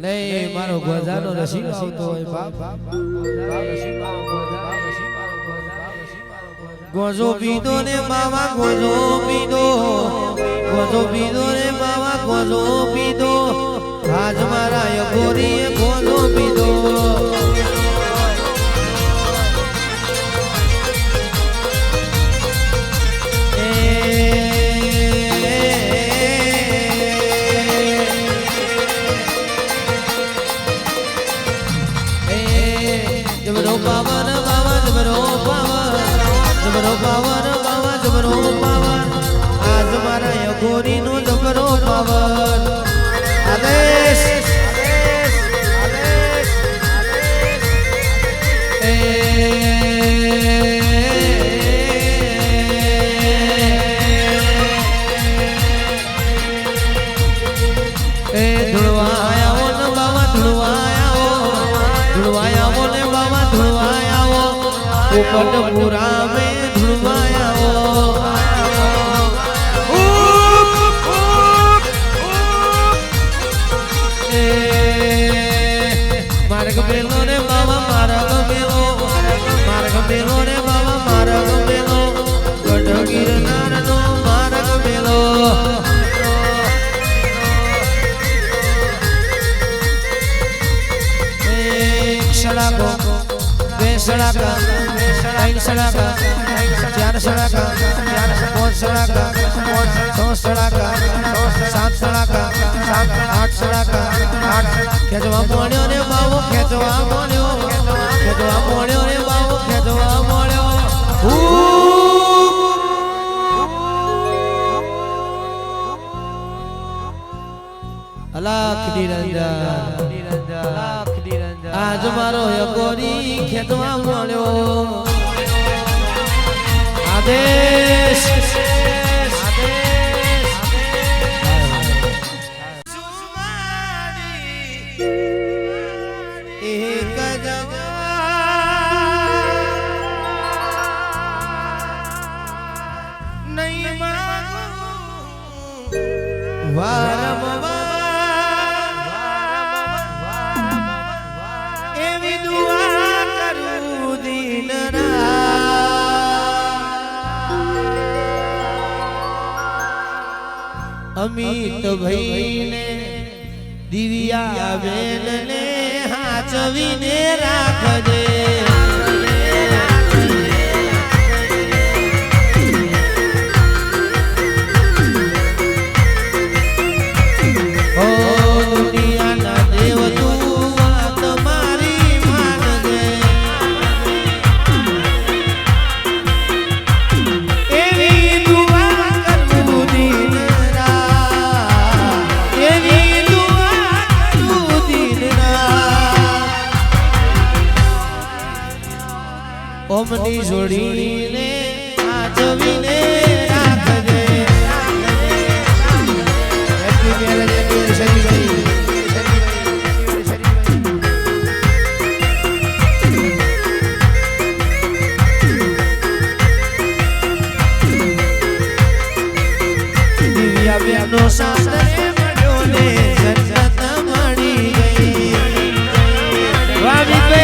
અને મારો ગોજાનો રસીલો આવતો હોય બાપ ગોજો પીધો ને બાવા ગોજો પીધો ને બાવા ગોજો પીધો આજ મારા યગોરીએ ગોજો પીધો જબરો પાવન બાવા જબરો પાવન બાવા જબરો પાવન આજ મારા યગોરી નો જબરો પાવન આદેશ ધુળવાયા ને બાવા ધુળવાયા ને બાવા ધુળવાયા ઉપટપુરા में ધુળવાયા માર્ગ પેલો ને બાવા માર્ગ પેલો ને બાવા માર્ગ પેલો ગઢ ગિરનાર નો માર્ગ પેલો सड़ाको बे सड़ाका तीन सड़ाका चार सड़ाका पांच सड़ाका छह सड़ाका सात सड़ाका आठ सड़ाका खेचवा मोड़्यो ने बाबू खेचवा मोड़्यो ने बाबू खेचवा मोड़्यो अलाख निरंजन आज मारो यगोरी खेतवा मोड़्यो आदेश एक जगह नहीं मांगू वारंवार अमित भाई ने दिव्या बेन ने हाचवी ने राखजे ओ दुनिया ना देव तू बात मारी मानजे एवी दुआ करू दिन ओमनी जोड़ी ने आजवी ने राखजे हैप्पी मैरिज एनिवर्सरी भाई दिव्या बेनो सासरे मड्यो ने जन्नत मળી ગઈ વાવી पे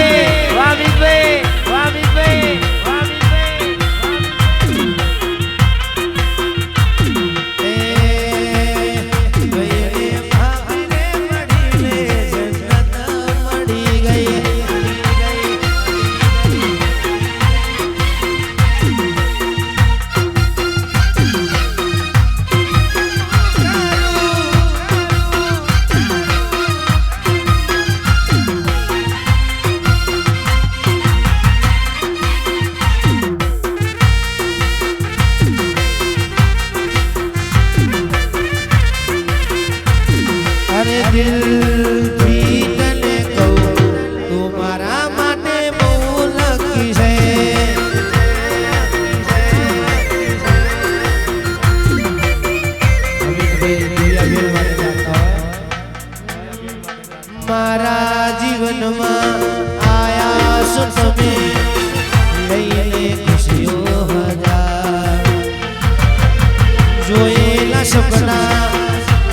दिल तने कहूं तुम्हारा माटे बहु लकी है मारा जीवन में आया सुन में लईले खुशियों हजार जोएला सपना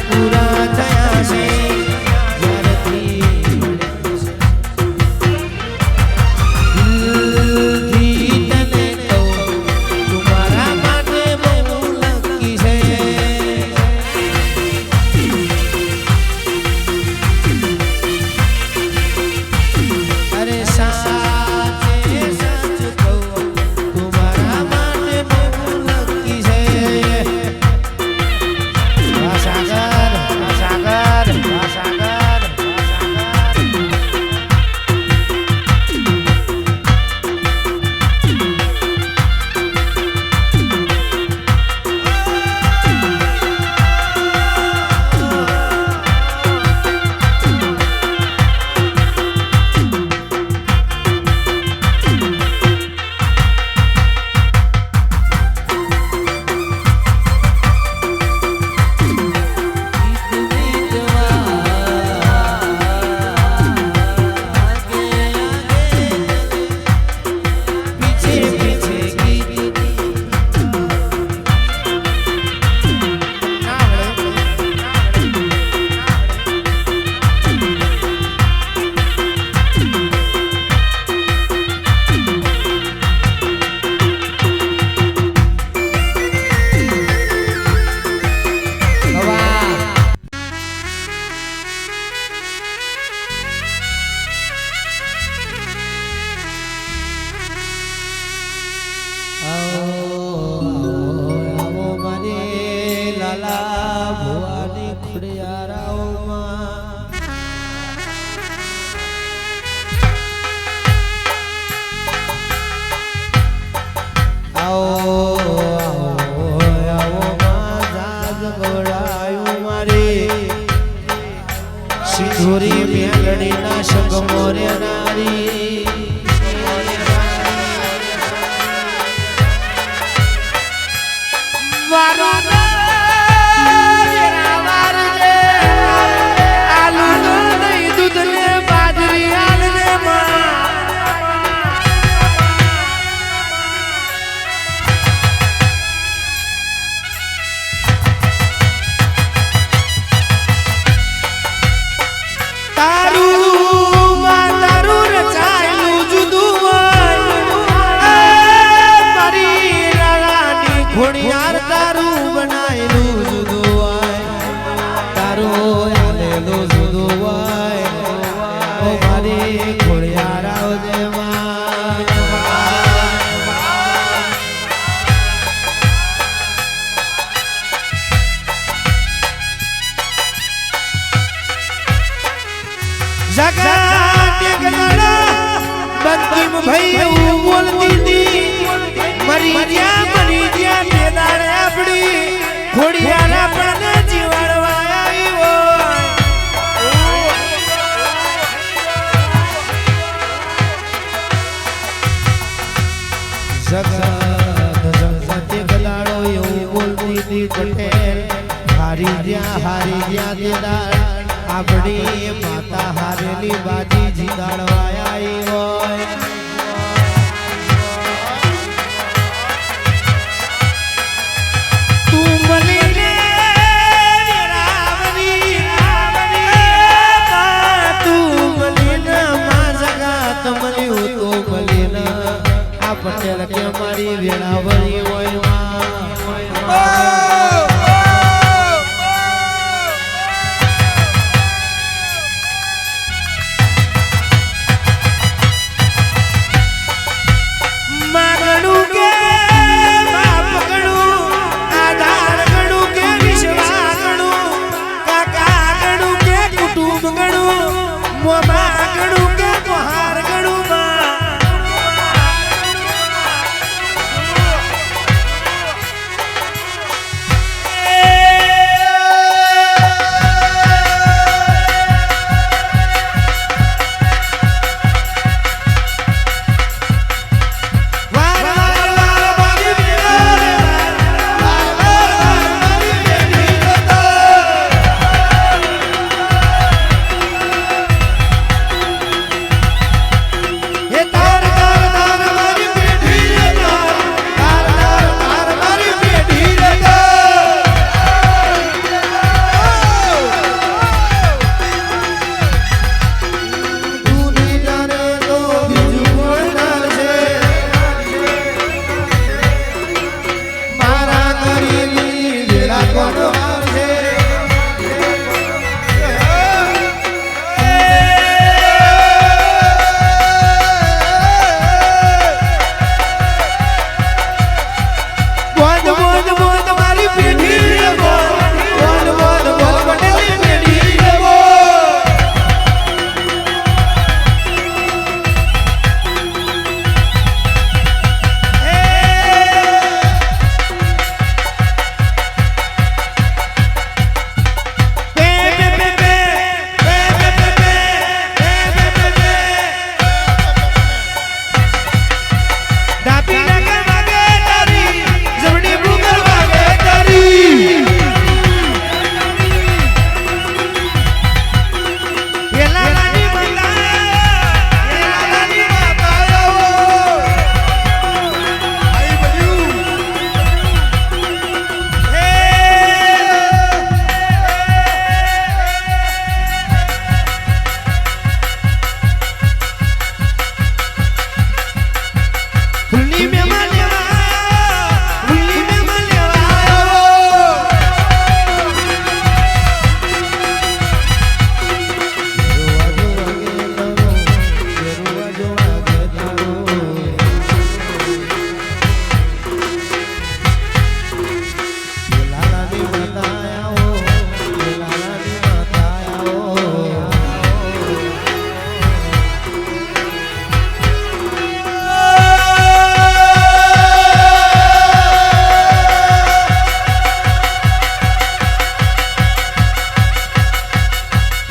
पूरा थया से વાલા ભુવાની ખુડિયારાઓમાં સિંધુરી મેલડી ના સંગ મોરે નારી બંકિમ ભાઈ બોલતી હતી મરી જ્યાં તે દાડે આપડી ખોડિયાર આપણને જીવાડવા આવ્યો જગતે ગલાડો એવું બોલતી હતી પટેલ હારી જ્યાં તે દાડે આપડી માતા હારેલી બાજી જીતાડવા આવી હોય તું મળીને તું મળીને માં જગાત મળ્યું તું મળીને આ પટેલ કે મારી વેળાવરી હોય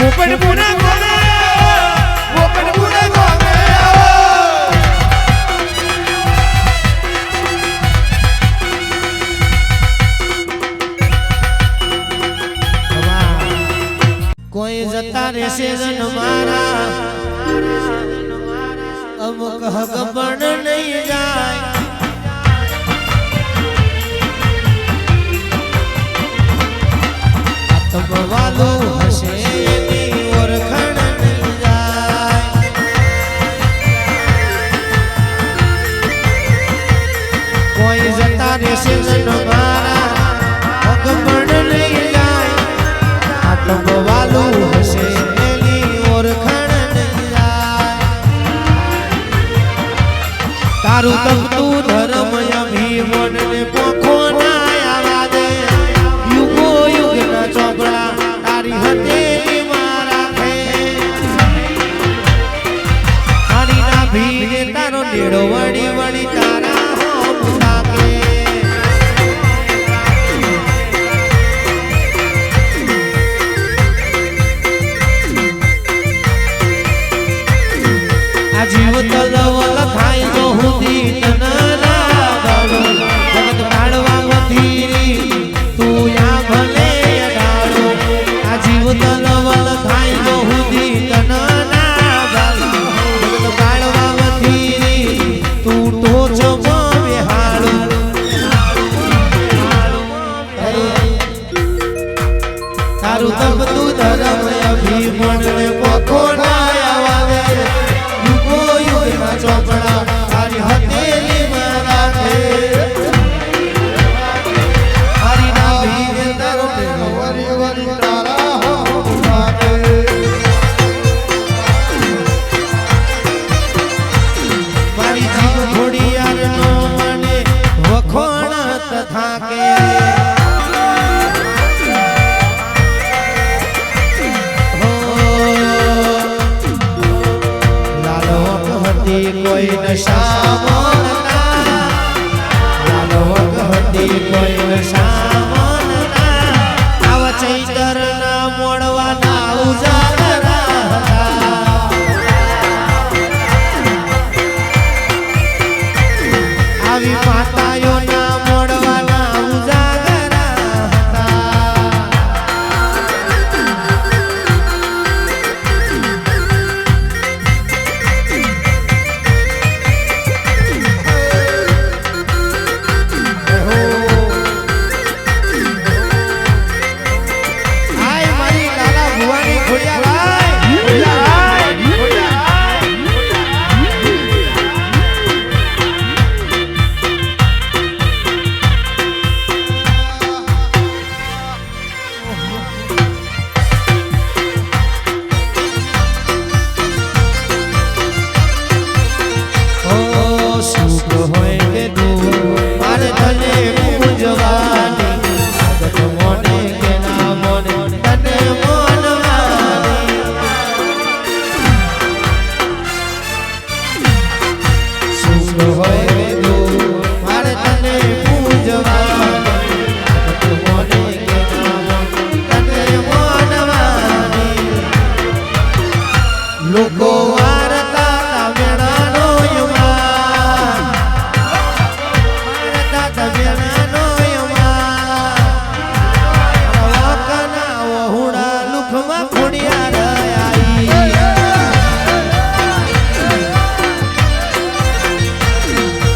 પોપટપુરા ગોમે પોપટપુરા ગોમે કોઈ જતા રહેશે જન મારા અમુક હક પણ નહીં જાય આત્મવાલું હશે એની ઓળખાણ નહીં જાય કોઈ જતા રહેશે જન મારા હક પણ નહીં જાય આત્મવાલું હશે એની ઓળખાણ નહીં જાય તારું તપતું ધર્મ અભિમન ને પોખો ના આવા દે યુગો યુગ ના ચોપડા તારી હથેલી માં રાખે તારી ના ભીને તારો નેડો વળી વળી તારા હોમ લાગે આ જીવ તલવલ થાય જો હુદી તનના દાડો જગત કાઢવા વધી તું યા ભલે ડાળો આ જીવ તલવલ થાય જો હુદી તનના દાડો જગત કાઢવા વધી તું ટોચ બેહાડો તારું તપતું ધર્મ અભિમન ને પોખો ના આવા દે ચોપડા તારી હથેલી માં રાખે મારી ના ભીને તારો વરી વરી તારા હોમ લાગે મારી જીવ થોડી યાર નો મને વખોણ તથાકે કોઈ નશા મોનના લાલવક હતી કોઈ નશા મોનના આવ ચૈતર ના મોડવાના ઉજાગરા આવી માતાઓ ના મોડવાના ઉજાગરા લોકો વારતા વેણાનો યમા વારતા વેણાનો યમા વાકના વહુડા લુખમાં ખોડિયા આઈ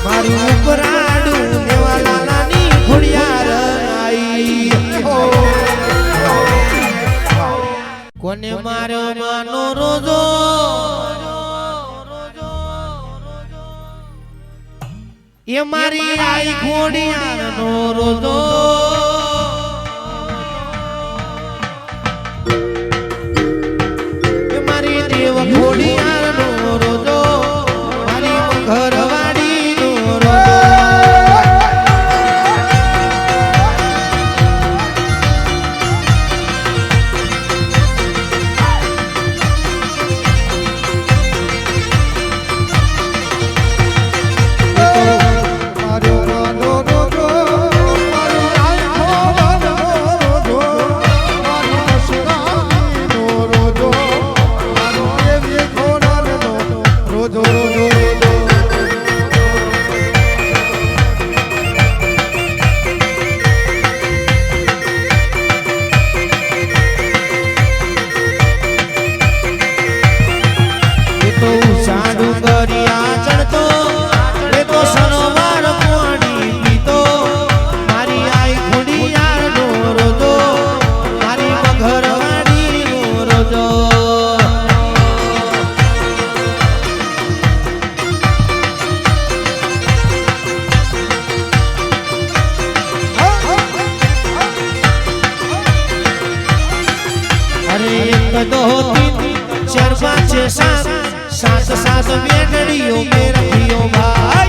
મારું ઉપરાડું દેવાલાની ખોડિયા આઈ કોને માર્યો માનો રોજો એ મારી આઈ ખોડિયાનો રોજો એ મારી દેવ ખોડિયાનો રોજો મારી ઘરવાડીનો રોજો दो तीन चार पाँच छः सात सात सात बेटड़ियों में रखियो भाई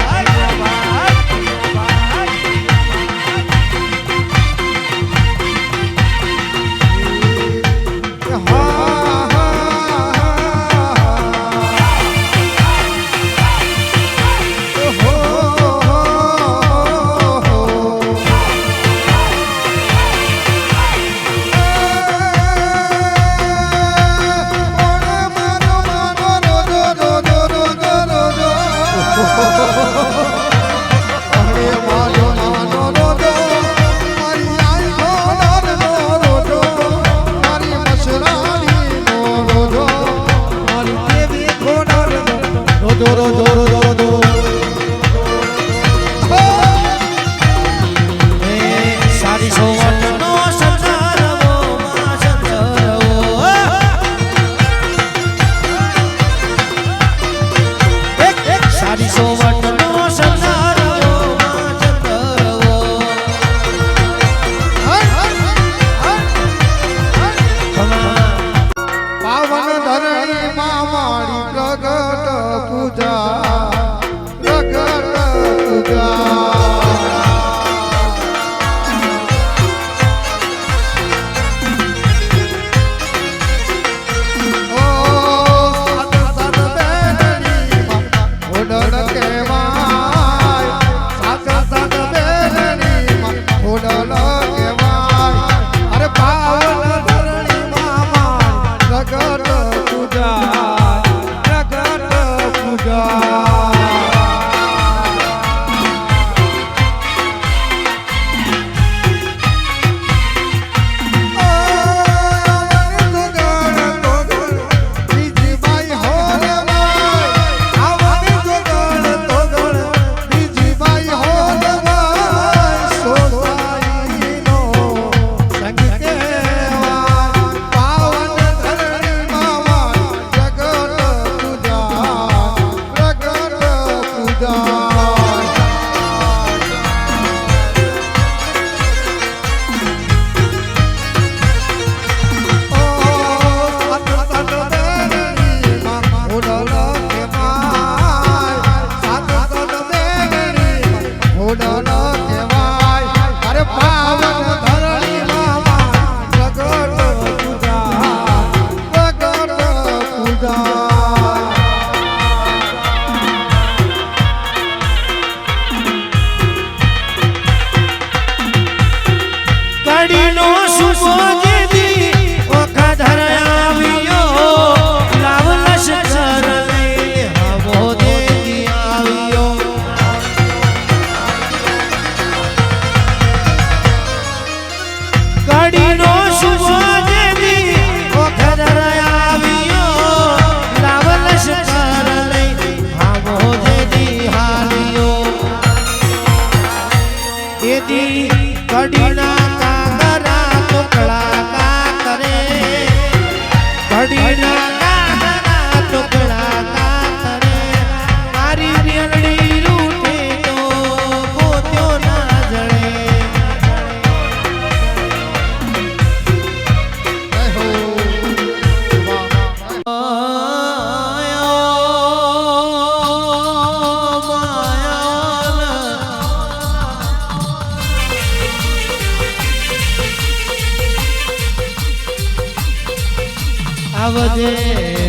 આવજે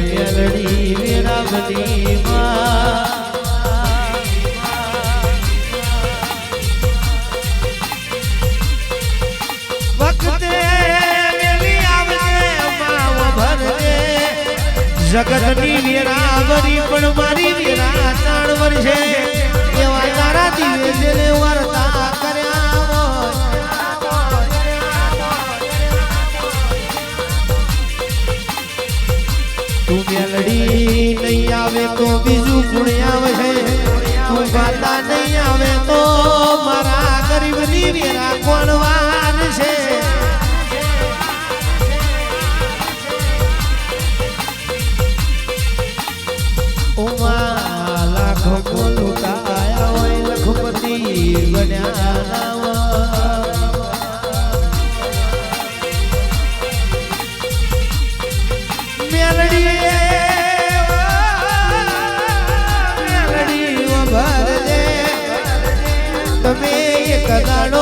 મેલડી વેરાવલી વખતે મેલી આવજે માવ ભરજે જગતની વેરાવરી પણ મારી વેરા ચાણ વર્ષે એવા તારા દિવે જેને વર્તા કર્યા તું મેલડી નહીં આવે તો બીજું કોણ આવે તું ગાતા નહીં આવે તો મારા ગરીબની વેરા કોણ વાર છે ઉમા લાખો લૂંટાયા હોય લખપતિ બન્યા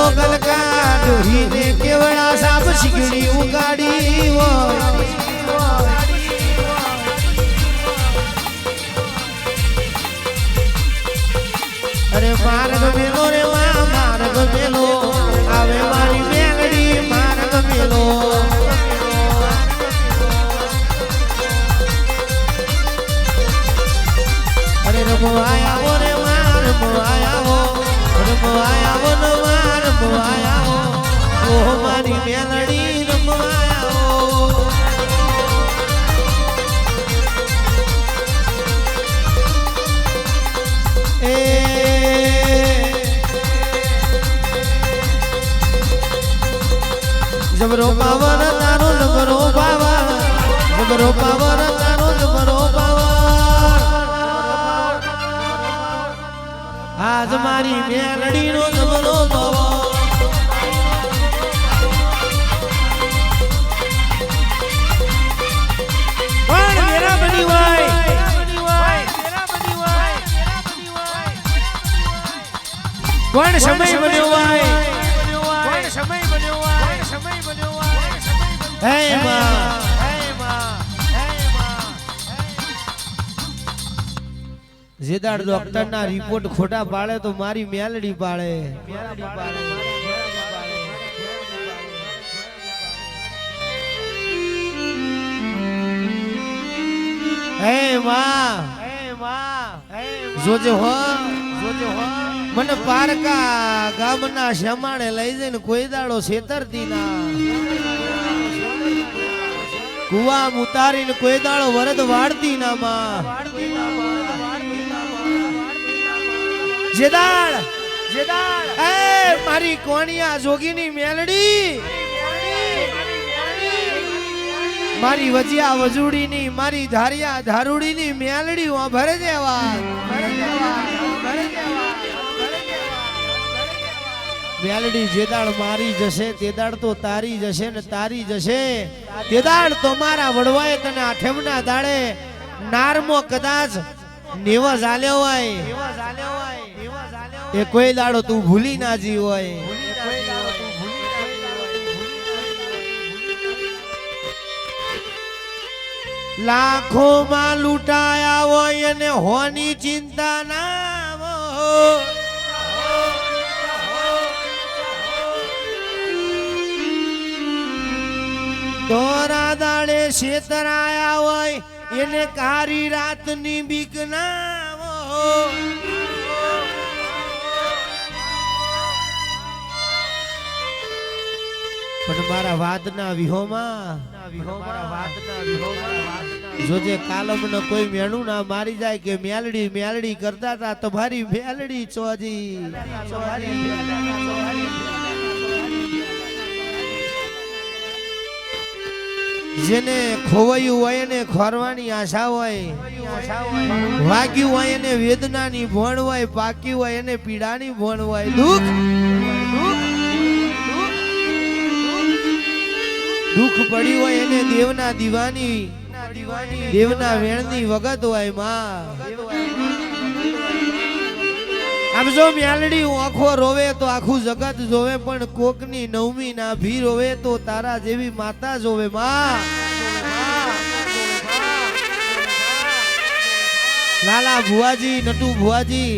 નો ગલકા ડોહીને કેવડા સાપ શીગડી ઉગાડી હોય અરે માર્ગ મેલો રે માર્ગ મેલો આવે મારી મેલડી માર્ગ મેલો અરે રમવાયા રે રમવાયા રમવાયા નો રમવાયા ઓ મારી મેલડી રમવાયા એ જબરો પાવર તારો જબરો પાવર જબરો પાવર તારો જબરો પાવર આજ મારી મેલડી નો જબરો પાવર પણ મેરા બની હોય કોણ સમય બન્યો હોય કોણ સમય બન્યો હોય સમય બન્યો હોય હે માં જેદાર ડોક્ટર ના રિપોર્ટ ખોટા પાડે તો મારી મેલડી પાડે હે માં જોજે હો મને પારકા ગામના શમાણે લઈ જઈને કોઈ દાડો છેતરતી ના કુવા ઉતારીને કોઈ દાડો વરદ વાળતી ના માં જેદાળ એ મારી કોણિયા જોગીની મેલડી મારી વજિયા વજુડીની મારી ધારિયા ધારુડીની મેલડી ઓ ભરે દેવા મેલડી જેદાળ મારી જશે તેદાળ તો તારી જશે ને તારી જશે તેદાળ તો મારા વડવાએ તને આઠમના દાડે નારમો કદાચ નેવા ઝાલ્યો હોય એ કોઈ દાડો તું ભૂલી ના જી હોય લાખો માં લૂંટાયા હોય અને હોની ચિંતા ના તોરા દાડે છેતરાયા હોય એને કારી રાતની બીક ના પણ મારા વાદના વિહોમાં જોજે કાલમ ન કોઈ મેણું ના મારી જાય કે મેલડી મેલડી કરતા હતા તમારી મેલડી ચોજી જેને ખોવાયું હોય એને ખોરવાની આશા હોય વાગ્યું હોય એને વેદનાની ભણ હોય પાક્યું હોય એને પીડાની ભણ હોય દુઃખ પડ્યું હોય એને દેવના દીવાની દેવના વેણની વગત હોય માં આમ જો મેલડી આંખો રોવે તો આખું જગત જોવે પણ કોકની નવમી ના ભી રોવે તો તારા જેવી માતા જોવે માં લાલા ભુવાજી નટુ ભુવાજી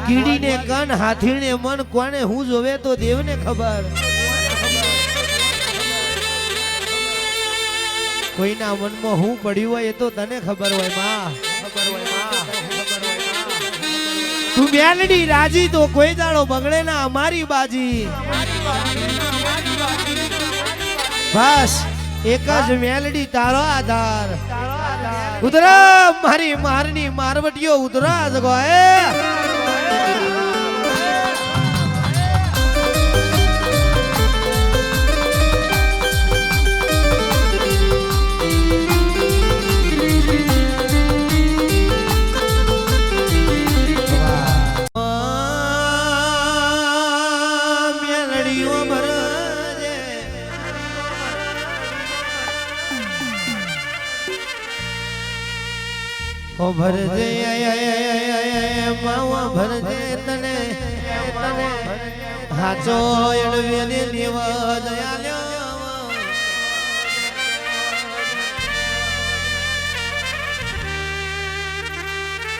કીડીને કન હાથીને મન કોને હું જોવે તો દેવને ખબર કોઈના મનમાં હું પડ્યું હોય એ તો તને ખબર હોય માં તું મેલડી રાજી તો કોઈ દાડો બગડે ના અમારી બાજી બસ એક જ મેલડી તારો આધાર ઉતરા મારી મારની મારવટીઓ ઉતરા જગો ઓ ભરજે માવા ભરજે તને હાચો એળવેને નિવદ આલ્યો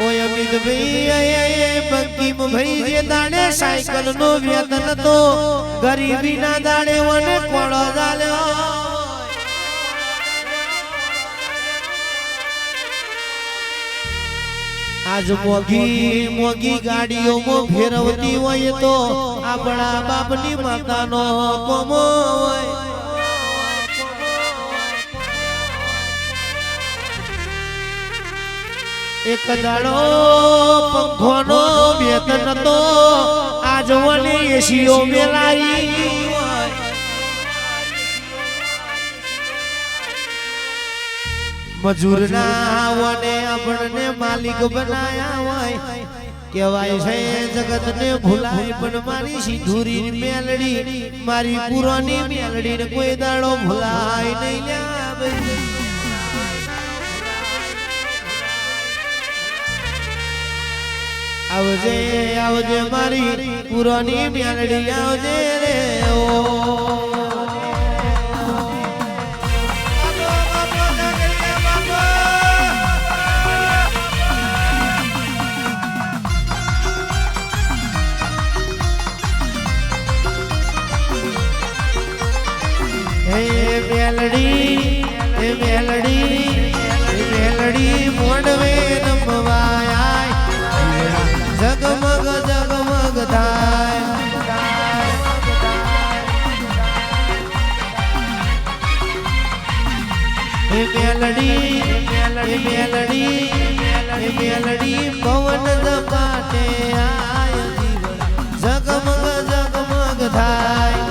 ઓય અમિત ભાઈ બંકીમ ભાઈ જે દાડે સાયકલ નો વેતન તો ગરીબી ના દાડે વને કોળો જાલ્યો આજ મોગી મોગી ગાડીઓમાં ફેરવતી હોય તો આપણા બાપની માતાનો કોમો હોય એક દાડો પંખોનો વેતન તો આજ વને એસીઓ મેલાઈ મજૂર ના વને આપણને માલિક બનાયા હોય કહેવાય છે જગત ને ભૂલાય પણ મારી સિંધુરી મેલડી મારી પુરાની મેલડી ને કોઈ દાડો ભૂલાય નહીં લ્યા આવજે આવજે મારી પુરાની મેલડી આવજે રે ઓ મેલડી મોડવે નમવાય જગમગ જગમગ થાય મેલડી પવન દપાટે આય જગમગ જગમગ થાય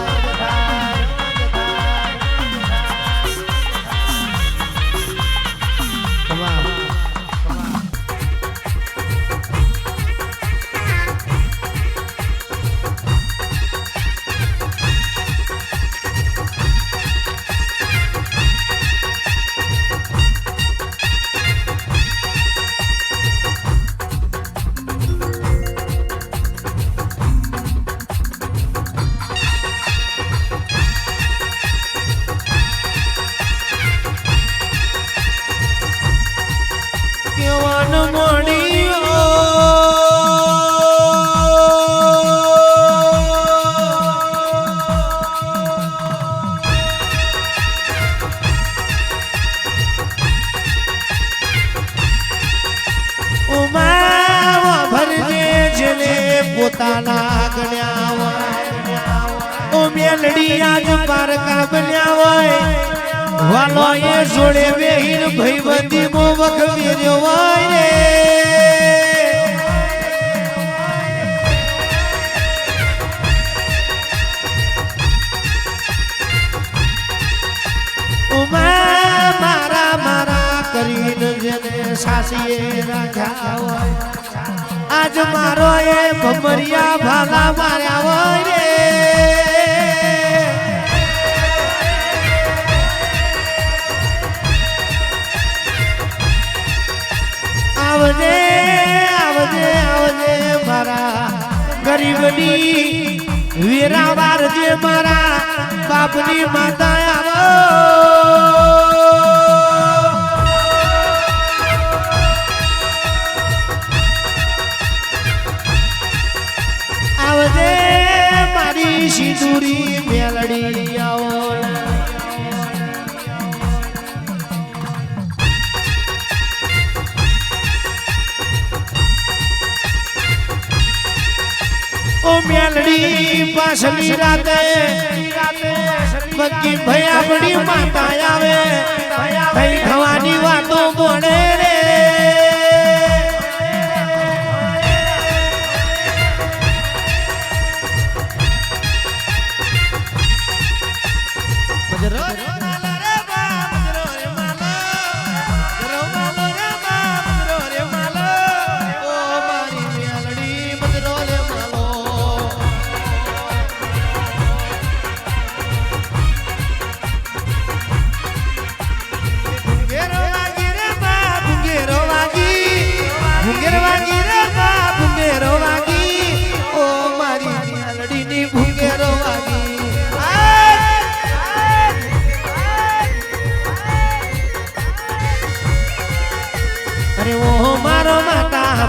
પોતાના ગણ્યા ઓ મેલડી આજ પારકા બન્યા હોય વાલો એ જોડે બેહીન ભઈબંધી મો વખમી રહ્યો હોય રે ઉમા મારા મારા કરીને જેને સાસીએ રાખ્યા હોય આજ મારો એ ભમરિયા ભાલા માર્યા હોય રે આવજે આવજે આવજે મારા ગરીબની વીરાવાર જે મારા બાપની માતા આવો સિંદૂરી મેલડી આવો ઓ મેલડી પાછલી રાતે બકી ભાઈ આપણી માતા આવે થઈ થવાની વાતો બોલે રે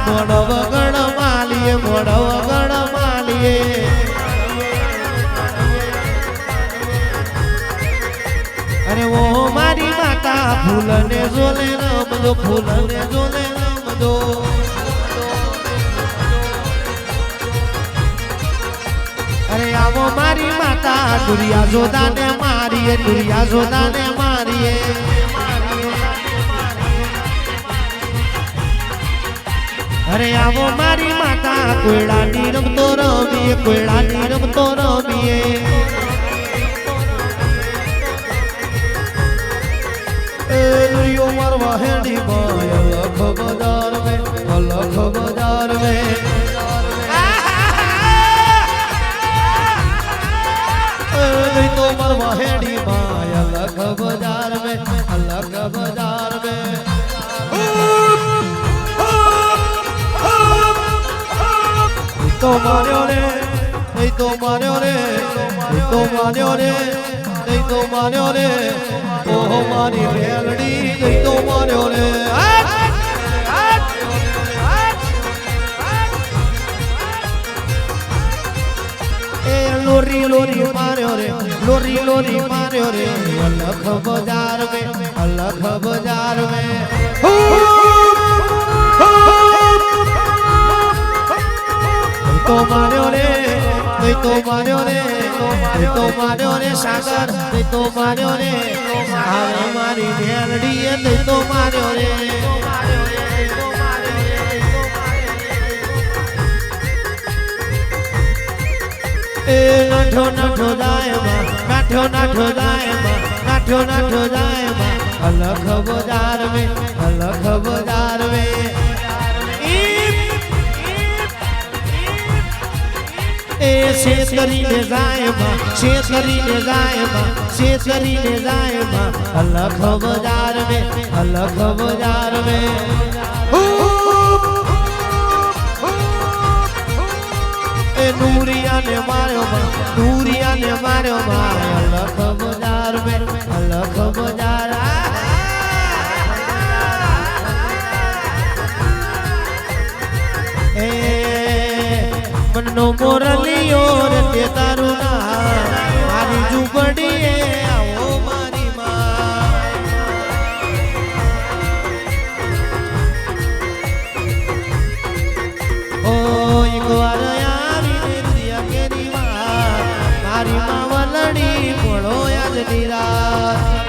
મોડવ ગણ માલીએ મોડવ ગણ માલીએ અરે ઓ મારી માતા ફૂલને જોલે રમજો ફૂલને જોલે રમજો અરે આવો મારી માતા દુરિયા જોદાને મારીએ દુરિયા જોદાને મારીએ અરે આવો મારી માતા કોયડાની રમતો રમીએ કોયડાની રમતો રમીએ લુરિયો મારવા હેડી માં અલખ બજાર में तो मरवा हेड़ी माय अलग बाजार में तो मार्यो रे नहीं तो मार्यो रे नहीं तो मार्यो रे नहीं तो मार्यो रे ओ मारी मेलड़ी नहीं तो मार्यो रे लोरी लोरी मार्यो रे लोरी लोरी मार्यो रे अलग बाजार में तो मार्यो रे नहीं तो मार्यो रे नहीं तो मार्यो रे सागर नहीं तो मार्यो रे हमारी मेलडी नहीं तो मार्यो रे नाठो नाठो जाए नाठो नाठो जाए नाठो नाठो जाए अलग बाजार में शेतकरी ने जाए अलग बाजार में नूरिया ने मारो अलग बाजार में मनो मोरलियो रे ते तारू ना मारी झूपड़ी आओ मारी माँ ओ एक बार आवी दिया केरी माँ मारी माँ वलड़ी पड़ो आज नी रात